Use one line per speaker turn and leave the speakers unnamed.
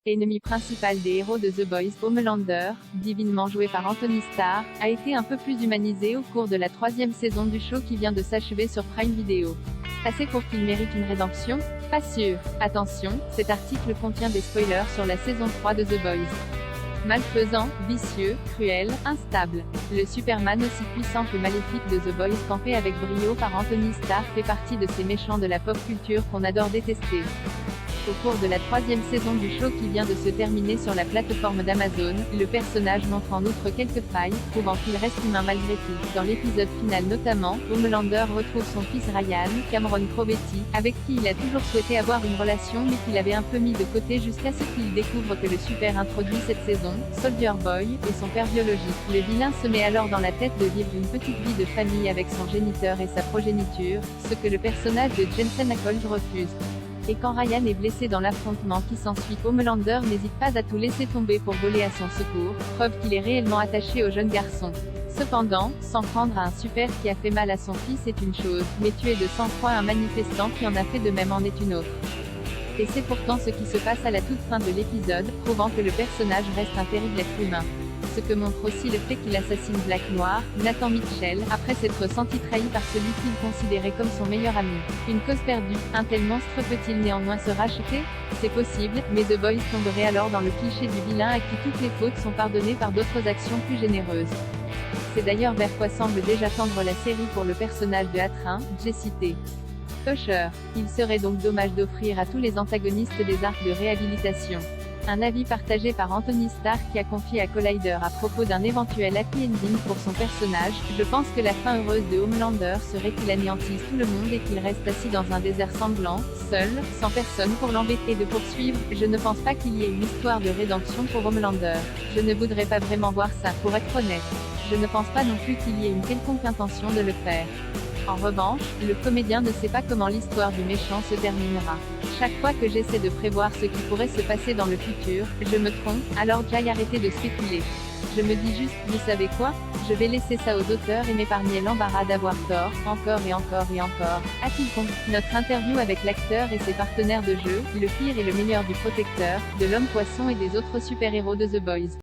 Ennemi principal des héros de The Boys, Homelander, divinement joué par Anthony Starr, a été un peu plus humanisé au cours de la 3e saison du show qui vient de s'achever sur Prime Video. Assez pour qu'il mérite une rédemption? Pas sûr. Attention, cet article contient des spoilers sur la saison 3 de The Boys. Malfaisant, vicieux, cruel, instable. Le Superman aussi puissant que maléfique de The Boys campé avec brio par Anthony Starr fait partie de ces méchants de la pop culture qu'on adore détester. Au cours de la 3e saison du show qui vient de se terminer sur la plateforme d'Amazon, le personnage montre en outre quelques failles, prouvant qu'il reste humain malgré tout. Dans l'épisode final notamment, Homelander retrouve son fils Ryan, Cameron Crovetti, avec qui il a toujours souhaité avoir une relation mais qu'il avait un peu mis de côté jusqu'à ce qu'il découvre que le super introduit cette saison, Soldier Boy, est son père biologique. Le vilain se met alors dans la tête de vivre une petite vie de famille avec son géniteur et sa progéniture, ce que le personnage de Jensen Ackles refuse. Et quand Ryan est blessé dans l'affrontement qui s'ensuit, Homelander n'hésite pas à tout laisser tomber pour voler à son secours, preuve qu'il est réellement attaché au jeune garçon. Cependant, s'en prendre à un super qui a fait mal à son fils est une chose, mais tuer de sang-froid un manifestant qui en a fait de même en est une autre. Et c'est pourtant ce qui se passe à la toute fin de l'épisode, prouvant que le personnage reste un terrible être humain. Ce que montre aussi le fait qu'il assassine Black Noir, Nathan Mitchell, après s'être senti trahi par celui qu'il considérait comme son meilleur ami. Une cause perdue, un tel monstre peut-il néanmoins se racheter? C'est possible, mais The Boys tomberait alors dans le cliché du vilain à qui toutes les fautes sont pardonnées par d'autres actions plus généreuses. C'est d'ailleurs vers quoi semble déjà tendre la série pour le personnage de Hatrin, Jesse T. Usher. Il serait donc dommage d'offrir à tous les antagonistes des arcs de réhabilitation. Un avis partagé par Anthony Starr qui a confié à Collider à propos d'un éventuel happy ending pour son personnage: je pense que la fin heureuse de Homelander serait qu'il anéantisse tout le monde et qu'il reste assis dans un désert sanglant, seul, sans personne pour l'embêter de poursuivre. Je ne pense pas qu'il y ait une histoire de rédemption pour Homelander. Je ne voudrais pas vraiment voir ça, pour être honnête. Je ne pense pas non plus qu'il y ait une quelconque intention de le faire. En revanche, le comédien ne sait pas comment l'histoire du méchant se terminera. Chaque fois que j'essaie de prévoir ce qui pourrait se passer dans le futur, je me trompe, alors j'aille arrêter de spéculer. Je me dis juste, vous savez quoi? Je vais laisser ça aux auteurs et m'épargner l'embarras d'avoir tort, encore et encore et encore. A-t-il conclu notre interview avec l'acteur et ses partenaires de jeu, le pire et le meilleur du Protecteur, de l'Homme-Poisson et des autres super-héros de The Boys.